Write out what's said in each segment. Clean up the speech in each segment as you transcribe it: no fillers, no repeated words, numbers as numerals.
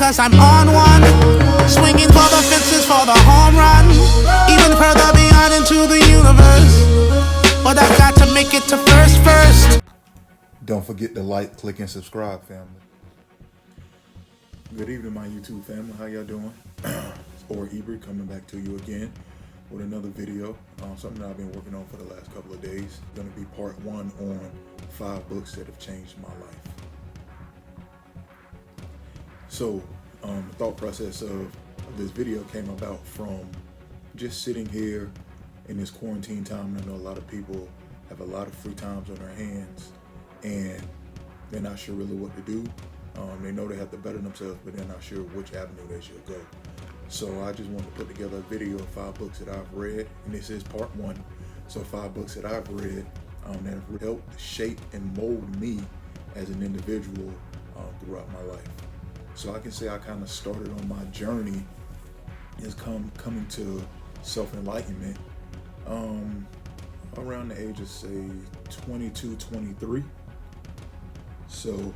cause I'm on one. Swinging for the fences for the home run. Even further beyond into the universe. But I've got to make it to first. Don't forget to like, click, and subscribe, family. Good evening, my YouTube family. How y'all doing? It's Or Ebert coming back to you again with another video. Something that I've been working on for the last couple of days. Going to be part 1 on 5 books that have changed my life. So, the thought process of this video came about from just sitting here in this quarantine time. I know a lot of people have a lot of free times on their hands and they're not sure really what to do. They know they have to better themselves, but they're not sure which avenue they should go. So I just wanted to put together a video of 5 books that I've read, and this is part 1. So 5 books that I've read that have helped shape and mold me as an individual throughout my life. So I can say I kind of started on my journey is coming to self-enlightenment around the age of, say, 22, 23. So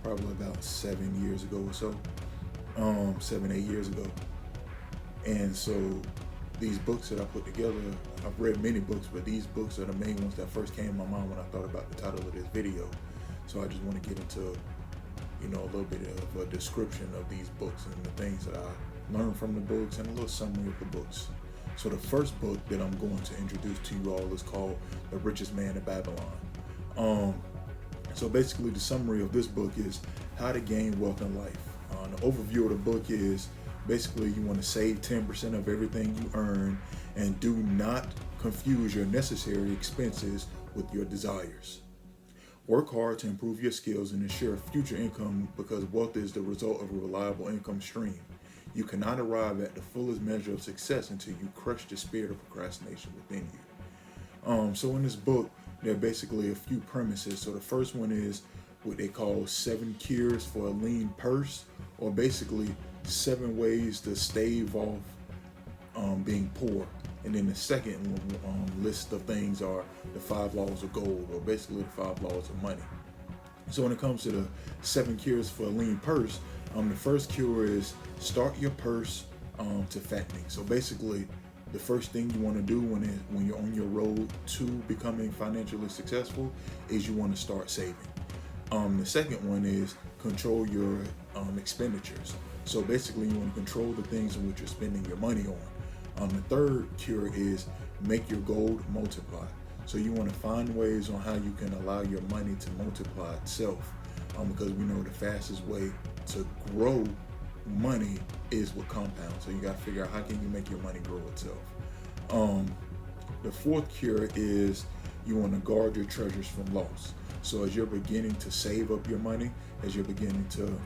probably about 7 years ago or so, 7, 8 years ago. And so these books that I put together, I've read many books, but these books are the main ones that first came to my mind when I thought about the title of this video. So I just want to get into, a little bit of a description of these books and the things that I learned from the books and a little summary of the books. So the first book that I'm going to introduce to you all is called The Richest Man in Babylon. So basically the summary of this book is how to gain wealth in life. The overview of the book is basically you want to save 10% of everything you earn and do not confuse your necessary expenses with your desires. Work hard to improve your skills and ensure future income because wealth is the result of a reliable income stream. You cannot arrive at the fullest measure of success until you crush the spirit of procrastination within you. So in this book, there are basically a few premises. So the first one is what they call 7 cures for a lean purse, or basically 7 ways to stave off being poor. And then the second list of things are the 5 laws of gold, or basically the 5 laws of money. So when it comes to the 7 cures for a lean purse, the first cure is start your purse to fattening. So basically, the first thing you want to do when you're on your road to becoming financially successful is you want to start saving. The second one is control your expenditures. So basically, you want to control the things in which you're spending your money on. The third cure is make your gold multiply. So you want to find ways on how you can allow your money to multiply itself, because we know the fastest way to grow money is with compound. So you got to figure out how can you make your money grow itself. The fourth cure is you want to guard your treasures from loss. So as you're beginning to save up your money, as you're beginning to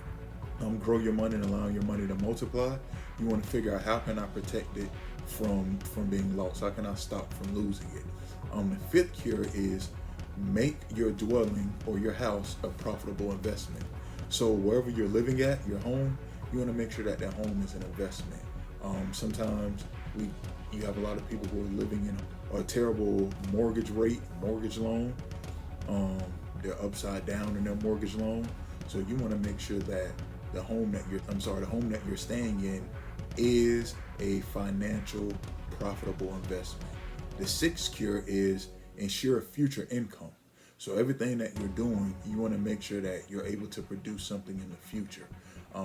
grow your money and allow your money to multiply, you want to figure out how can I protect it from being lost? How can I stop from losing it? The fifth cure is make your dwelling or your house a profitable investment. So wherever you're living at, your home, you want to make sure that home is an investment. Sometimes you have a lot of people who are living in a terrible mortgage loan. They're upside down in their mortgage loan. So you want to make sure that the home that you're staying in is a financial profitable investment. The sixth cure is ensure future income. So everything that you're doing, you want to make sure that you're able to produce something in the future.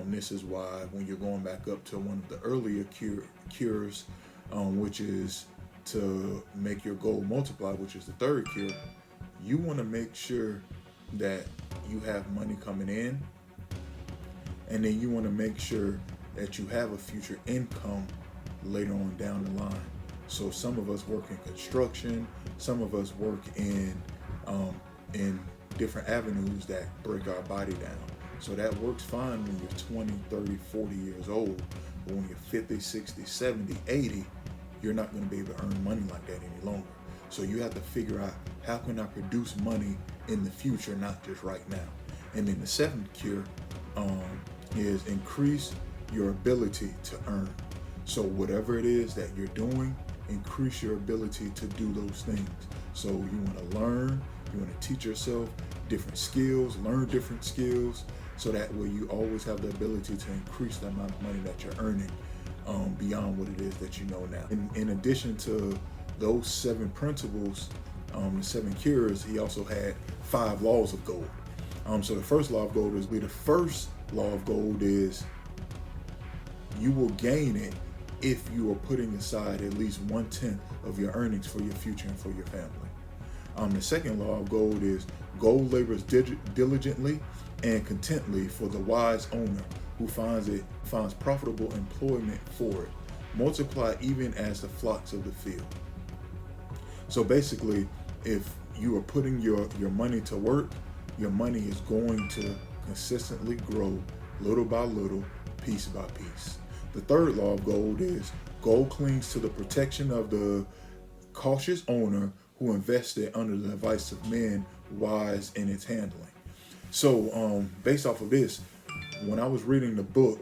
This is why when you're going back up to one of the earlier cures, which is to make your gold multiply, which is the third cure, you want to make sure that you have money coming in, and then you want to make sure that you have a future income later on down the line. So some of us work in construction, some of us work in different avenues that break our body down. So that works fine when you're 20, 30, 40 years old, but when you're 50, 60, 70, 80, you're not going to be able to earn money like that any longer. So you have to figure out how can I produce money in the future, not just right now. And then the seventh cure is increase your ability to earn. So whatever it is that you're doing, increase your ability to do those things. So you want to learn, you want to teach yourself different skills, learn different skills, so that way you always have the ability to increase the amount of money that you're earning beyond what it is that you know now. In addition to those 7 principles, the 7 cures, he also had 5 laws of gold. So the first law of gold is, the first law of gold is you will gain it if you are putting aside at least 1/10 of your earnings for your future and for your family. The second law of gold is gold labors diligently and contently for the wise owner who finds profitable employment for it. Multiply even as the flocks of the field. So basically, if you are putting your money to work, your money is going to consistently grow little by little, piece by piece. The third law of gold is gold clings to the protection of the cautious owner who invested under the advice of men wise in its handling. So based off of this, when I was reading the book,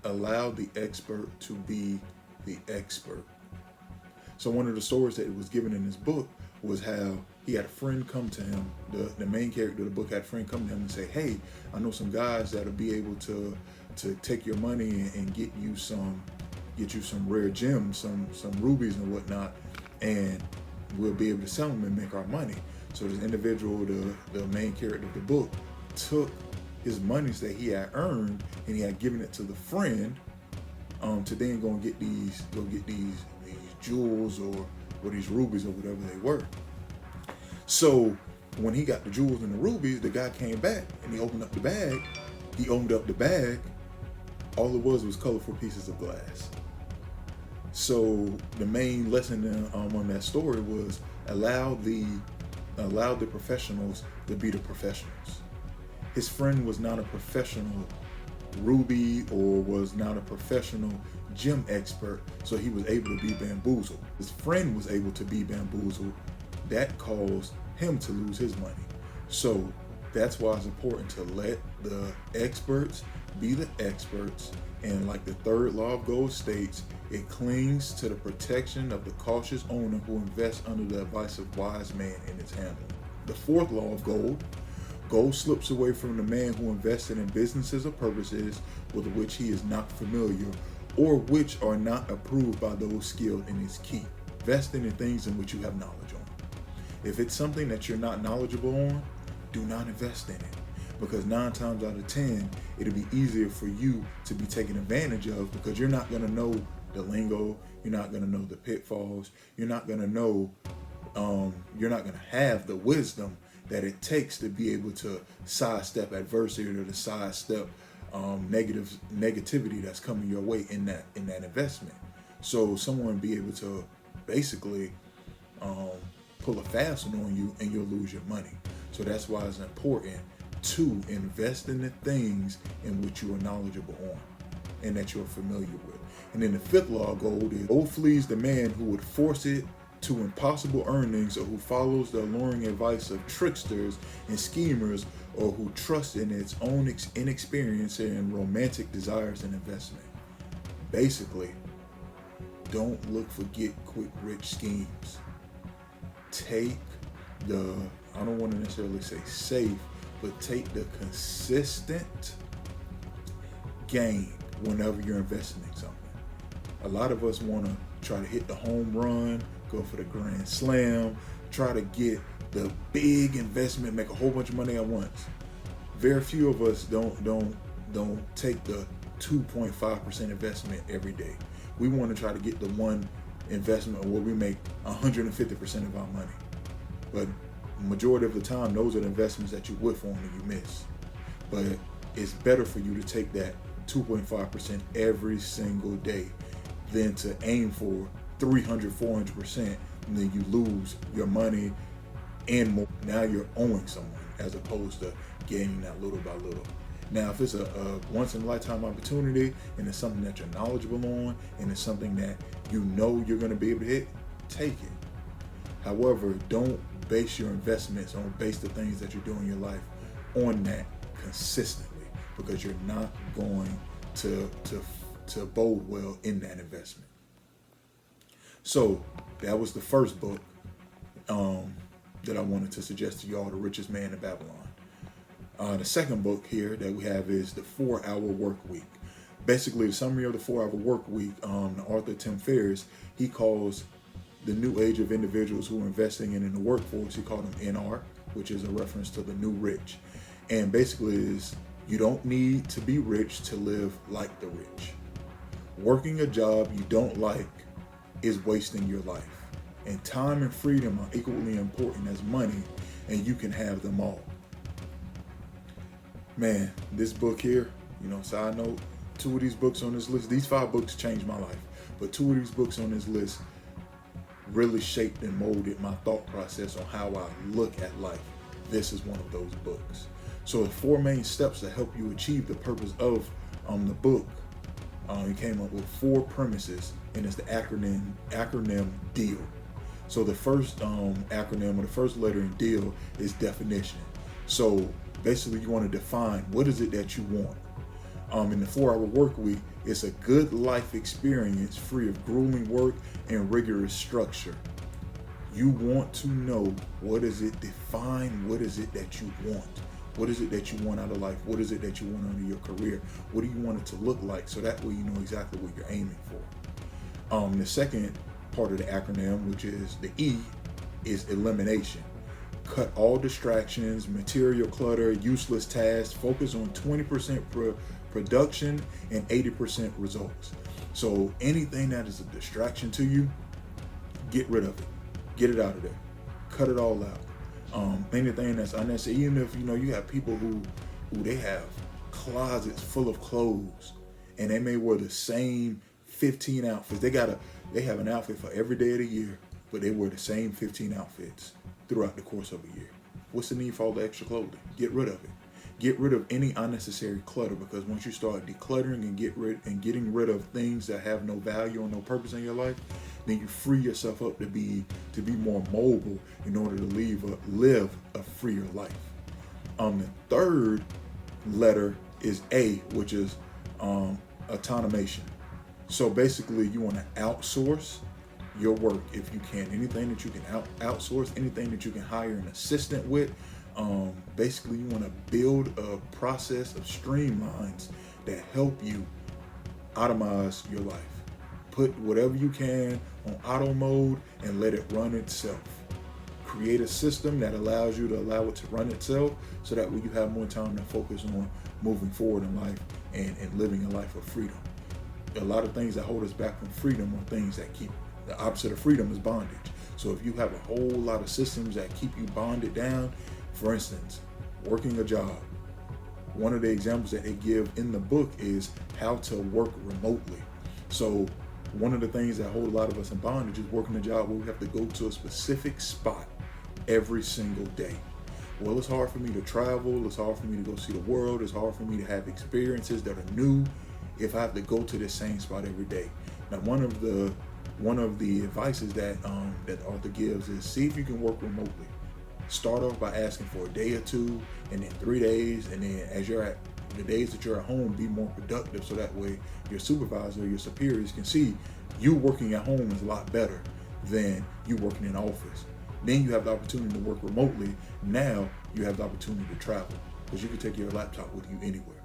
allow the expert to be the expert. So one of the stories that was given in this book was how he had a friend come to him. The main character of the book had a friend come to him and say, "Hey, I know some guys that'll be able to take your money and get you some rare gems, some rubies and whatnot, and we'll be able to sell them and make our money." So this individual, the main character of the book, took his monies that he had earned and he had given it to the friend to then go get these jewels or these rubies or whatever they were. So when he got the jewels and the rubies, the guy came back and he opened up the bag. All it was colorful pieces of glass. So the main lesson on that story was allow the professionals to be the professionals. His friend was not a professional ruby or was not a professional gem expert, so he was able to be bamboozled. His friend was able to be bamboozled. That caused him to lose his money. So that's why it's important to let the experts be the experts. And like the third law of gold states, it clings to the protection of the cautious owner who invests under the advice of wise man in its handling. The fourth law of gold slips away from the man who invested in businesses or purposes with which he is not familiar or which are not approved by those skilled in its key. Investing in things in which you have knowledge on. If it's something that you're not knowledgeable on, do not invest in it. Because 9 times out of 10, it'll be easier for you to be taken advantage of because you're not going to know the lingo, you're not going to know the pitfalls, you're not going to know, you're not going to have the wisdom that it takes to be able to sidestep adversity or to sidestep negativity that's coming your way in that investment. So someone be able to basically pull a fast one on you and you'll lose your money. So that's why it's important to invest in the things in which you are knowledgeable on and that you're familiar with. And then the fifth law of gold is gold flees the man who would force it to impossible earnings or who follows the alluring advice of tricksters and schemers or who trusts in its own inexperience and romantic desires and investment. Basically, don't look for get quick rich schemes. Take the, I don't want to necessarily say safe, but take the consistent gain whenever you're investing in something. A lot of us want to try to hit the home run, go for the grand slam, try to get the big investment, make a whole bunch of money at once. Very few of us don't take the 2.5% investment every day. We want to try to get the one investment where we make 150% of our money. But majority of the time, those are the investments that you whiff on and you miss. But it's better for you to take that 2.5% every single day than to aim for 300, 400%, and then you lose your money and more. Now you're owing someone as opposed to gaining that little by little. Now, if it's a once in a lifetime opportunity and it's something that you're knowledgeable on and it's something that you know you're going to be able to hit, take it. However, don't base your investments on base the things that you do in your life on that consistently, because you're not going to bode well in that investment. So that was the first book that I wanted to suggest to y'all, The Richest Man in Babylon. The second book here that we have is The 4-Hour Work Week. Basically, the summary of the 4-Hour Work Week, the author Tim Ferriss, he calls the new age of individuals who are investing in the workforce, he called them NR, which is a reference to the new rich. And basically is, you don't need to be rich to live like the rich. Working a job you don't like is wasting your life. And time and freedom are equally important as money, and you can have them all. Man, this book here, side note, 2 of these books on this list, these 5 books changed my life, but 2 of these books on this list really shaped and molded my thought process on how I look at life. This is one of those books. So the 4 main steps to help you achieve the purpose of the book, he came up with 4 premises, and it's the acronym DEAL. So the first acronym, or the first letter in DEAL, is definition. So basically you want to define what is it that you want. In the 4-Hour Work Week, it's a good life experience free of grueling work and rigorous structure. You want to know, what is it, define what is it that you want. What is it that you want out of life? What is it that you want out of your career? What do you want it to look like? So that way you know exactly what you're aiming for. The second part of the acronym, which is the E, is elimination. Cut all distractions, material clutter, useless tasks. Focus on 20% production and 80% results. So anything that is a distraction to you, get rid of it. Get it out of there. Cut it all out. Anything that's unnecessary, even if you have people who they have closets full of clothes, and they may wear the same 15 outfits. They have an outfit for every day of the year, but they wear the same 15 outfits throughout the course of a year. What's the need for all the extra clothing? Get rid of it. Get rid of any unnecessary clutter, because once you start decluttering and getting rid of things that have no value or no purpose in your life, then you free yourself up to be more mobile in order to live a freer life. The third letter is A, which is automation. So basically, you want to outsource your work if you can. Anything that you can outsource, anything that you can hire an assistant with. Basically, you want to build a process of streamlines that help you automize your life. Put whatever you can on auto mode and let it run itself. Create a system that allows you to allow it to run itself, so that way you have more time to focus on moving forward in life and living a life of freedom. A lot of things that hold us back from freedom are things that keep. The opposite of freedom is bondage. So if you have a whole lot of systems that keep you bonded down, for instance, working a job. One of the examples that they give in the book is how to work remotely. So one of the things that hold a lot of us in bondage is working a job where we have to go to a specific spot every single day. Well, it's hard for me to travel. It's hard for me to go see the world. It's hard for me to have experiences that are new if I have to go to the same spot every day. Now, one of the advices that the author gives is, see if you can work remotely. Start off by asking for a day or 2, and then 3 days, and then as you're at the days that you're at home, be more productive, so that way your supervisor, your superiors can see you working at home is a lot better than you working in office. Then you have the opportunity to work remotely. Now you have the opportunity to travel, because you can take your laptop with you anywhere.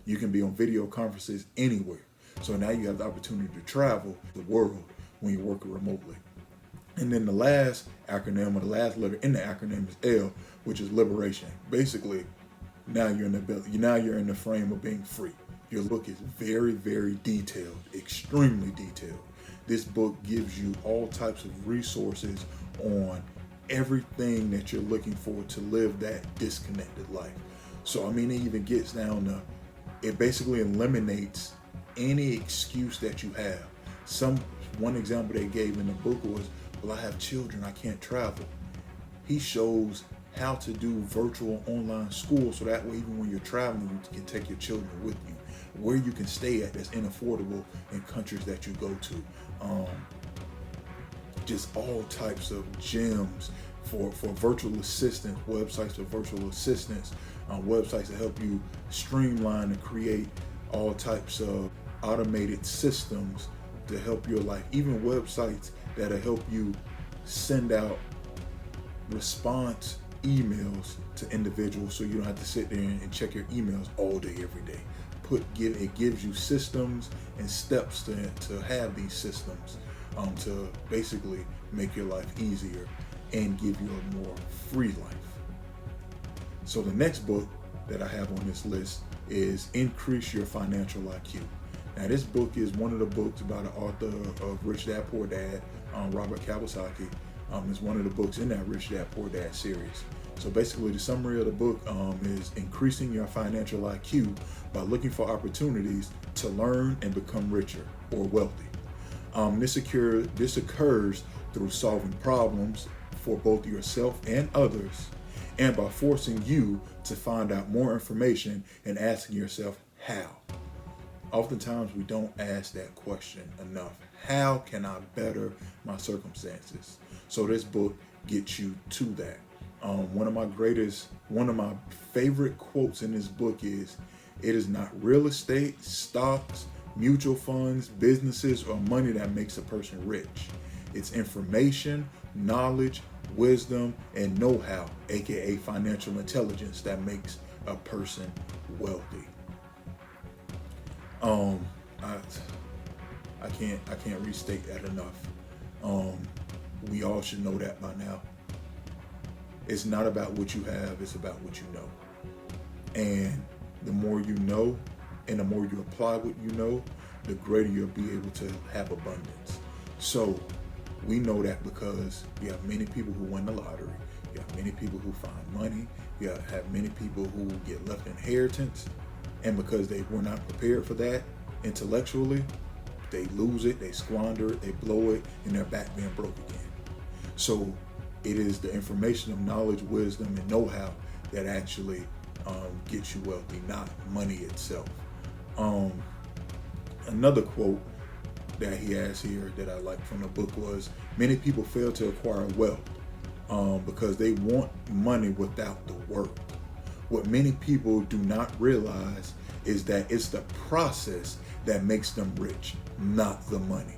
You can be on video conferences anywhere. So now you have the opportunity to travel the world when you're working remotely. And then the last acronym, or the last letter in the acronym, is L, which is liberation. Basically, now you're in the frame of being free. Your book is very, very detailed, extremely detailed. This book gives you all types of resources on everything that you're looking for to live that disconnected life. So, it even gets down to, it basically eliminates any excuse that you have. One example they gave in the book was, well, I have children, I can't travel. He shows how to do virtual online school, so that way even when you're traveling, you can take your children with you. Where you can stay at that's inaffordable in countries that you go to. Just all types of gems for virtual assistants, websites for virtual assistants, websites to help you streamline and create all types of automated systems to help your life. Even websites that'll help you send out response emails to individuals, so you don't have to sit there and check your emails all day, every day. It gives you systems and steps to have these systems to basically make your life easier and give you a more free life. So the next book that I have on this list is Increase Your Financial IQ. Now this book is one of the books about the author of Rich Dad Poor Dad, Robert Kiyosaki. It's one of the books in that Rich Dad Poor Dad series. So basically the summary of the book is increasing your financial IQ by looking for opportunities to learn and become richer or wealthy. This occurs through solving problems for both yourself and others, and by forcing you to find out more information and asking yourself how. Oftentimes we don't ask that question enough. How can I better my circumstances? So this book gets you to that. One of my favorite quotes in this book is, "It is not real estate, stocks, mutual funds, businesses, or money that makes a person rich. It's information, knowledge, wisdom, and know-how, aka financial intelligence, that makes a person wealthy." I can't restate that enough. We all should know that by now. It's not about what you have, it's about what you know. And the more you know, and the more you apply what you know, the greater you'll be able to have abundance. So we know that because you have many people who win the lottery, you have many people who find money, you have many people who get left inheritance, and because they were not prepared for that intellectually, they lose it, they squander it, they blow it, and they're back being broke again. So it is the information of knowledge, wisdom, and know-how that actually gets you wealthy, not money itself. Another quote that he has here that I like from the book was, "Many people fail to acquire wealth because they want money without the work. What many people do not realize is that it's the process that makes them rich, not the money.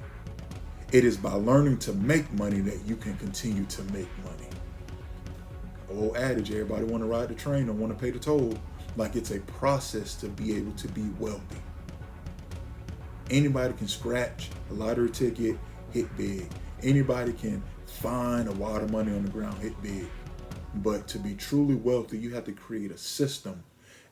It is by learning to make money that you can continue to make money." Old adage, everybody want to ride the train, don't want to pay the toll. Like it's a process to be able to be wealthy. Anybody can scratch a lottery ticket, hit big. Anybody can find a wad of money on the ground, hit big. But to be truly wealthy, you have to create a system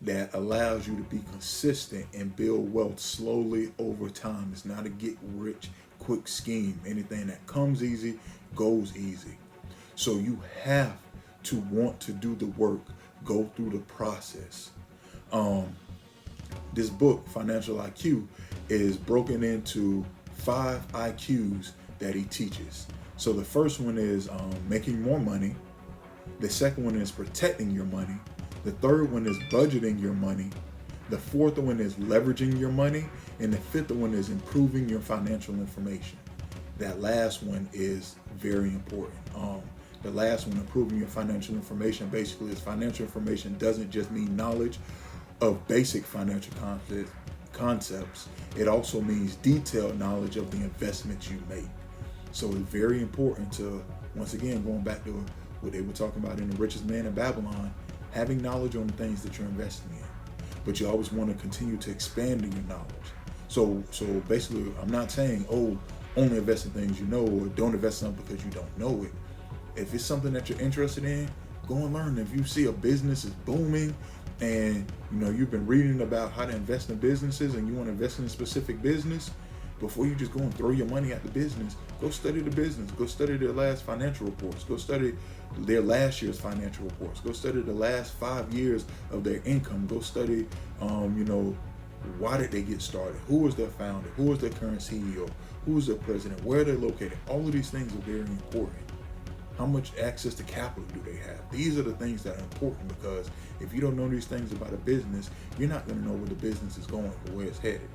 that allows you to be consistent and build wealth slowly over time. It's not a get rich quick scheme. Anything that comes easy goes easy. So you have to want to do the work, go through the process. This book, Financial IQ, is broken into 5 IQs that he teaches. So the first one is making more money. The second one is protecting your money. The third one is budgeting your money. The fourth one is leveraging your money. And the fifth one is improving your financial information. That last one is very important. The last one, improving your financial information, basically is financial information doesn't just mean knowledge of basic financial concepts. It also means detailed knowledge of the investments you make. So it's very important to, once again, going back to what they were talking about in The Richest Man in Babylon, having knowledge on the things that you're investing in. But you always want to continue to expand in your knowledge. So basically, I'm not saying, only invest in things you know, or don't invest in something because you don't know it. If it's something that you're interested in, go and learn. If you see a business is booming and you've been reading about how to invest in businesses and you want to invest in a specific business, before you just go and throw your money at the business, go study the business. Go study their last financial reports. Go study their last year's financial reports. Go study the last 5 years of their income. Go study, why did they get started? Who was their founder? Who was their current CEO? Who was their president? Where they're located? All of these things are very important. How much access to capital do they have? These are the things that are important, because if you don't know these things about a business, you're not going to know where the business is going or where it's headed.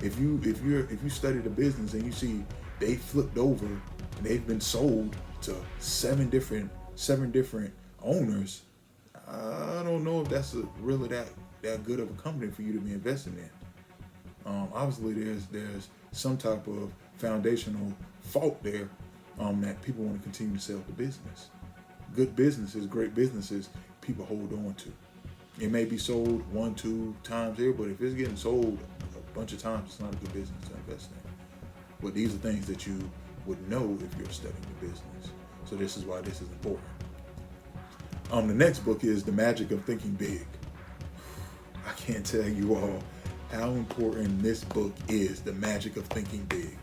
If you study the business and you see they flipped over and they've been sold to seven different owners, I don't know if that's really that good of a company for you to be investing in. Obviously, there's some type of foundational fault there that people want to continue to sell the business. good businesses, great businesses, people hold on to. It may be sold 1-2 times here, but if it's getting sold a bunch of times, it's not a good business to invest in. But these are things that you would know if you're studying the business. So this is why this is important. The next book is The Magic of Thinking Big. I can't tell you all how important this book is, The Magic of Thinking Big.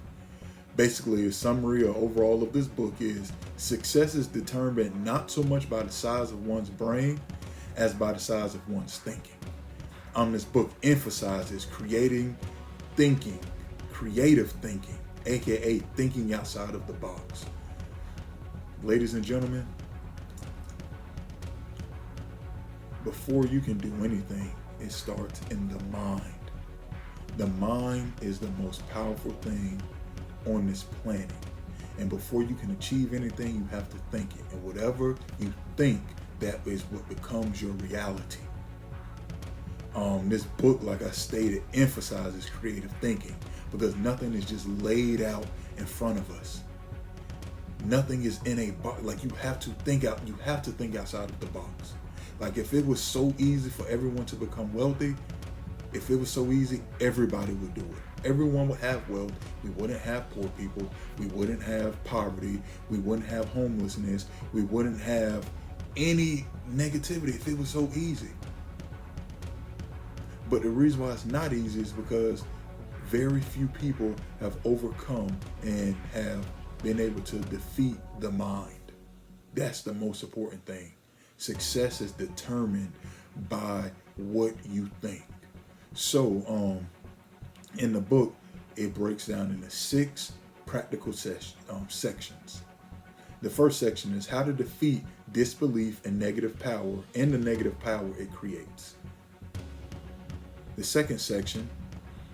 Basically, a summary or overall of this book is success is determined not so much by the size of one's brain as by the size of one's thinking. This book emphasizes creative thinking, aka thinking outside of the box. Ladies and gentlemen, before you can do anything, it starts in the mind. The mind is the most powerful thing on this planet. And before you can achieve anything, you have to think it. And whatever you think, that is what becomes your reality. This book, like I stated, emphasizes creative thinking because nothing is just laid out in front of us. Nothing is in a box. Like you have to think outside of the box. Like if it was so easy for everyone to become wealthy, if it was so easy, everybody would do it. Everyone would have wealth. We wouldn't have poor people. We wouldn't have poverty. We wouldn't have homelessness. We wouldn't have any negativity if it was so easy. But the reason why it's not easy is because very few people have overcome and have been able to defeat the mind. That's the most important thing. Success is determined by what you think. So, in the book, it breaks down into 6 practical sections. The first section is how to defeat disbelief and negative power and the negative power it creates. The second section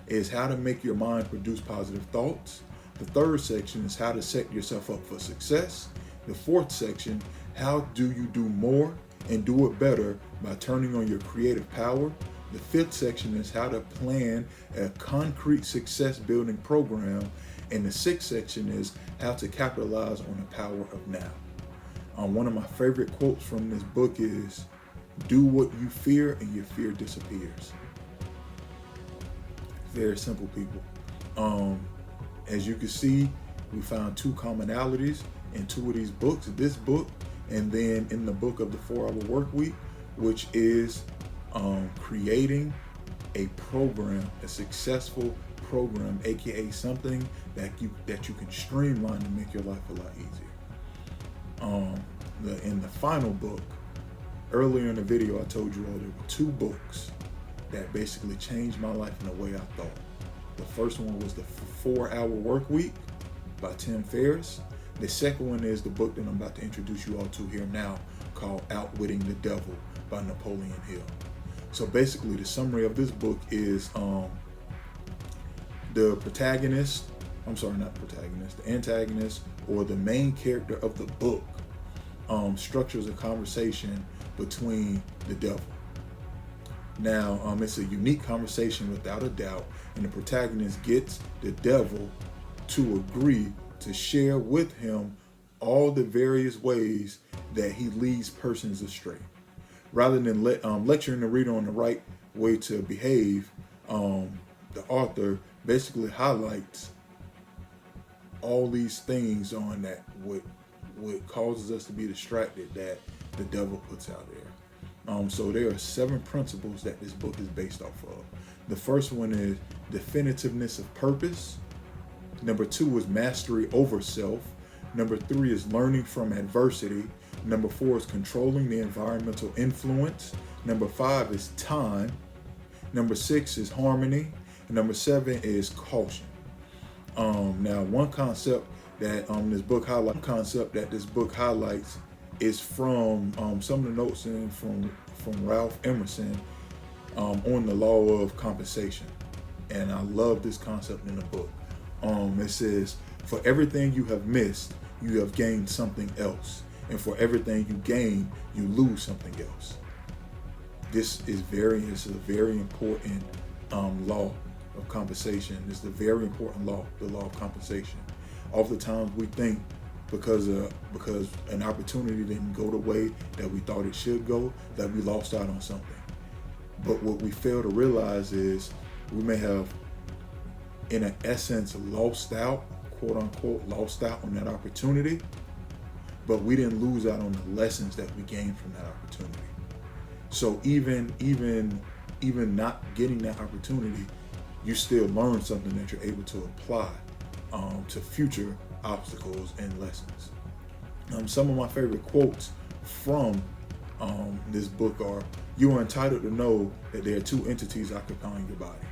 is how to make your mind produce positive thoughts. The third section is how to set yourself up for success. The fourth section, how do you do more and do it better by turning on your creative power. The fifth section is how to plan a concrete success building program. And the sixth section is how to capitalize on the power of now. One of my favorite quotes from this book is, do what you fear and your fear disappears. Very simple, people. As you can see, we found 2 commonalities in 2 of these books. This book, and then in the book of the 4-Hour Work Week, which is creating a program, a successful program, aka something that you can streamline to make your life a lot easier. In the final book, earlier in the video, I told you all there were 2 books that basically changed my life in the way I thought. The first one was the 4-Hour Work Week by Tim Ferriss. The second one is the book that I'm about to introduce you all to here now, called Outwitting the Devil by Napoleon Hill. So basically, the summary of this book is the antagonist or the main character of the book structures a conversation between the devil. Now, it's a unique conversation without a doubt, and the protagonist gets the devil to agree to share with him all the various ways that he leads persons astray. Rather than lecturing the reader on the right way to behave, the author basically highlights all these things on that what causes us to be distracted that the devil puts out there. So there are 7 principles that this book is based off of. The first one is definitiveness of purpose. Number 2 is mastery over self. Number 3 is learning from adversity. Number 4 is controlling the environmental influence. Number 5 is time. Number 6 is harmony. And number 7 is caution. Now, one concept that this book highlights is from some of the notes from Ralph Emerson on the law of compensation. And I love this concept in the book. It says, for everything you have missed, you have gained something else. And for everything you gain, you lose something else. This is a very important law of compensation. It's a very important law, the law of compensation. Oftentimes we think because an opportunity didn't go the way that we thought it should go, that we lost out on something. But what we fail to realize is we may have, in an essence, lost out, quote unquote, lost out on that opportunity, but we didn't lose out on the lessons that we gained from that opportunity. So even not getting that opportunity, you still learn something that you're able to apply to future obstacles and lessons. Some of my favorite quotes from this book are, "You are entitled to know that there are two entities occupying your body.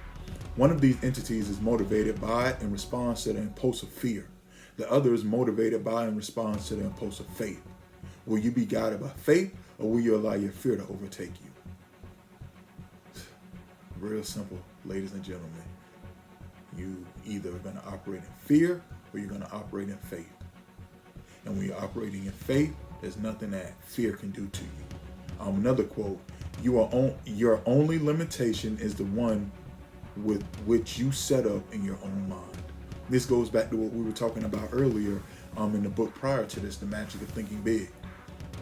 One of these entities is motivated by and responds to the impulse of fear. The other is motivated by and responds to the impulse of faith. Will you be guided by faith, or will you allow your fear to overtake you?" Real simple, ladies and gentlemen. You either are going to operate in fear or you're going to operate in faith. And when you're operating in faith, there's nothing that fear can do to you. Another quote, your only limitation is the one with which you set up in your own mind. This goes back to what we were talking about earlier in the book prior to this, The Magic of Thinking Big.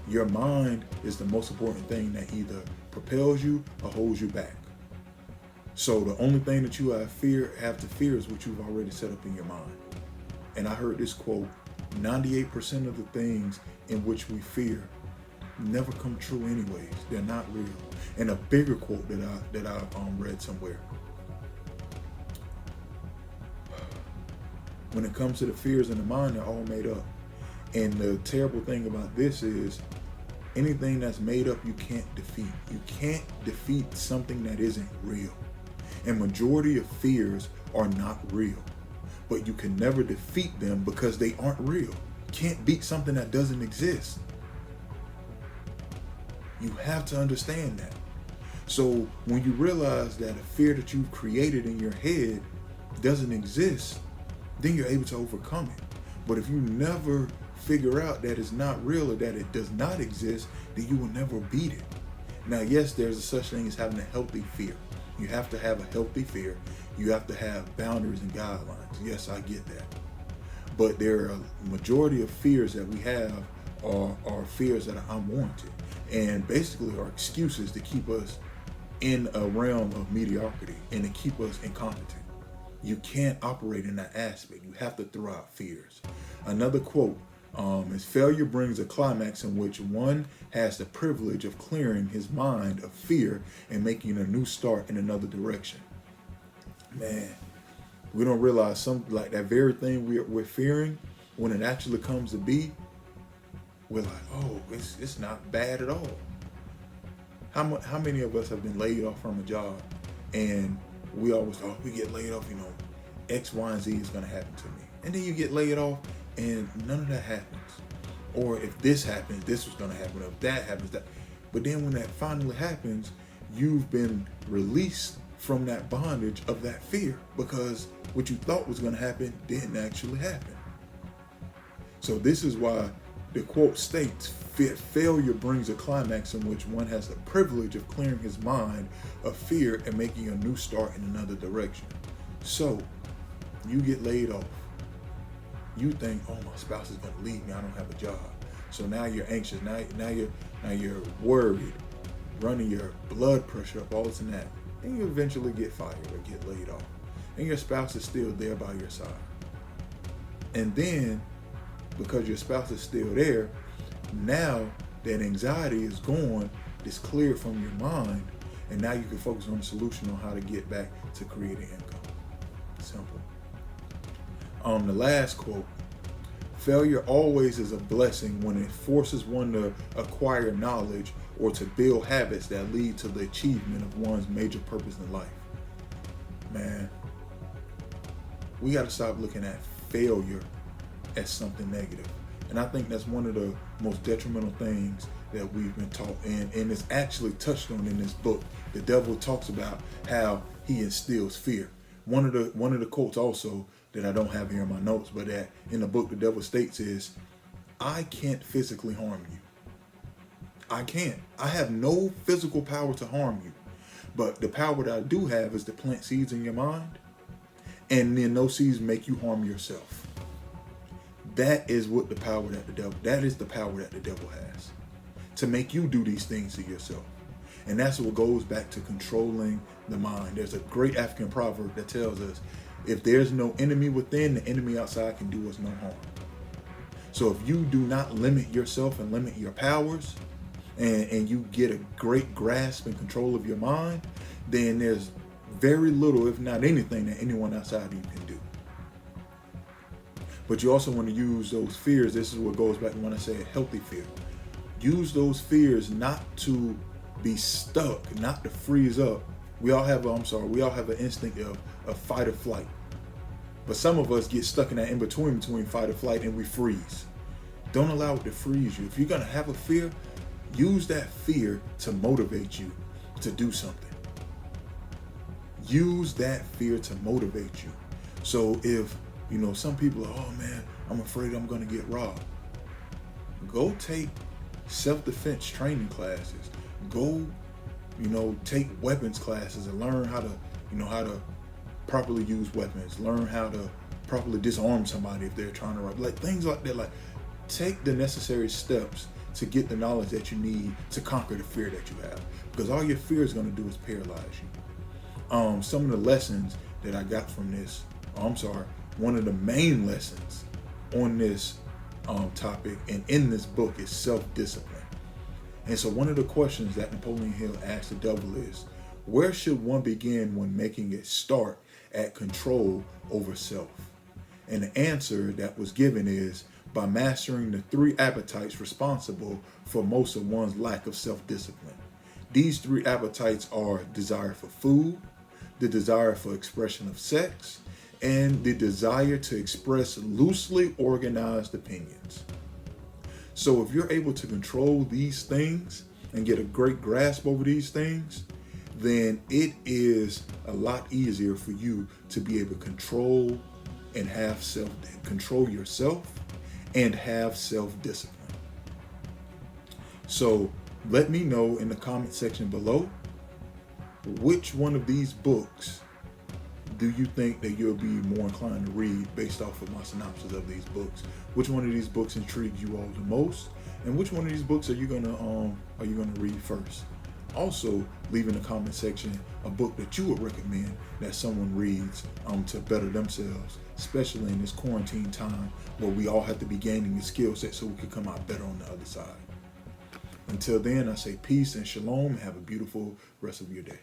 Your mind is the most important thing that either propels you or holds you back. So the only thing that you have to fear is what you've already set up in your mind. And I heard this quote, 98% of the things in which we fear never come true anyways. They're not real. And a bigger quote that I read somewhere. When it comes to the fears in the mind, they're all made up. And the terrible thing about this is anything that's made up, you can't defeat. You can't defeat something that isn't real. And majority of fears are not real. But you can never defeat them because they aren't real. You can't beat something that doesn't exist. You have to understand that. So when you realize that a fear that you've created in your head doesn't exist, then you're able to overcome it. But if you never figure out that it's not real or that it does not exist, then you will never beat it. Now, yes, there's a such thing as having a healthy fear. You have to have a healthy fear. You have to have boundaries and guidelines. Yes, I get that. But there are a majority of fears that we have are fears that are unwarranted and basically are excuses to keep us in a realm of mediocrity and to keep us incompetent. You can't operate in that aspect. You have to throw out fears. Another quote is, "Failure brings a climax in which one has the privilege of clearing his mind of fear and making a new start in another direction." Man, we don't realize something like that very thing we're fearing, when it actually comes to be, we're like, oh, it's not bad at all. How many of us have been laid off from a job and we always thought, we get laid off, X, Y, and Z is going to happen to me. And then you get laid off and none of that happens. Or if this happens, this was going to happen. Or if that happens, that. But then when that finally happens, you've been released from that bondage of that fear because what you thought was going to happen didn't actually happen. So this is why the quote states, "Failure brings a climax in which one has the privilege of clearing his mind of fear and making a new start in another direction." So you get laid off. You think, oh, my spouse is going to leave me. I don't have a job. So now you're anxious. Now you're worried, running your blood pressure up, all this and that. And you eventually get fired or get laid off. And your spouse is still there by your side. And then, because your spouse is still there, now that anxiety is gone, it's cleared from your mind, and now you can focus on the solution on how to get back to creating income. Simple. The last quote, "Failure always is a blessing when it forces one to acquire knowledge or to build habits that lead to the achievement of one's major purpose in life." Man, we got to stop looking at failure as something negative. And I think that's one of the most detrimental things that we've been taught. And it's actually touched on in this book. The devil talks about how he instills fear. One of the quotes also that I don't have here in my notes, but that in the book the devil states is, "I can't physically harm you. I can't. I have no physical power to harm you. But the power that I do have is to plant seeds in your mind, and then those seeds make you harm yourself. That is what the power that the devil, that is the power that the devil has to make you do these things to yourself. And that's what goes back to controlling the mind. There's a great African proverb that tells us, if there's no enemy within, the enemy outside can do us no harm. So if you do not limit yourself and limit your powers, and you get a great grasp and control of your mind, then there's very little, if not anything, that anyone outside of you can do. But you also want to use those fears. This is what goes back to when I say a healthy fear. Use those fears not to be stuck, not to freeze up. We all have an instinct of fight or flight. But some of us get stuck in that in-between between fight or flight, and we freeze. Don't allow it to freeze you. If you're going to have a fear, use that fear to motivate you to do something. Use that fear to motivate you. So if, some people are, oh man, I'm afraid I'm going to get robbed. Go take self-defense training classes. Go, take weapons classes and learn how to properly use weapons. Learn how to properly disarm somebody if they're trying to rob. Like things like that. Like, take the necessary steps to get the knowledge that you need to conquer the fear that you have. Because all your fear is going to do is paralyze you. Some of the lessons that I got from this, one of the main lessons on this topic and in this book is self-discipline. And so one of the questions that Napoleon Hill asked the devil is, where should one begin when making a start at control over self? And the answer that was given is by mastering the 3 appetites responsible for most of one's lack of self-discipline. These 3 appetites are desire for food, the desire for expression of sex, and the desire to express loosely organized opinions. So if you're able to control these things and get a great grasp over these things, then it is a lot easier for you to be able to control and control yourself and have self-discipline. So let me know in the comment section below, which one of these books do you think that you'll be more inclined to read based off of my synopsis of these books? Which one of these books intrigued you all the most? And which one of these books are you gonna read first? Also, leave in the comment section a book that you would recommend that someone reads to better themselves, especially in this quarantine time where we all have to be gaining a skill set so we can come out better on the other side. Until then, I say peace and shalom and have a beautiful rest of your day.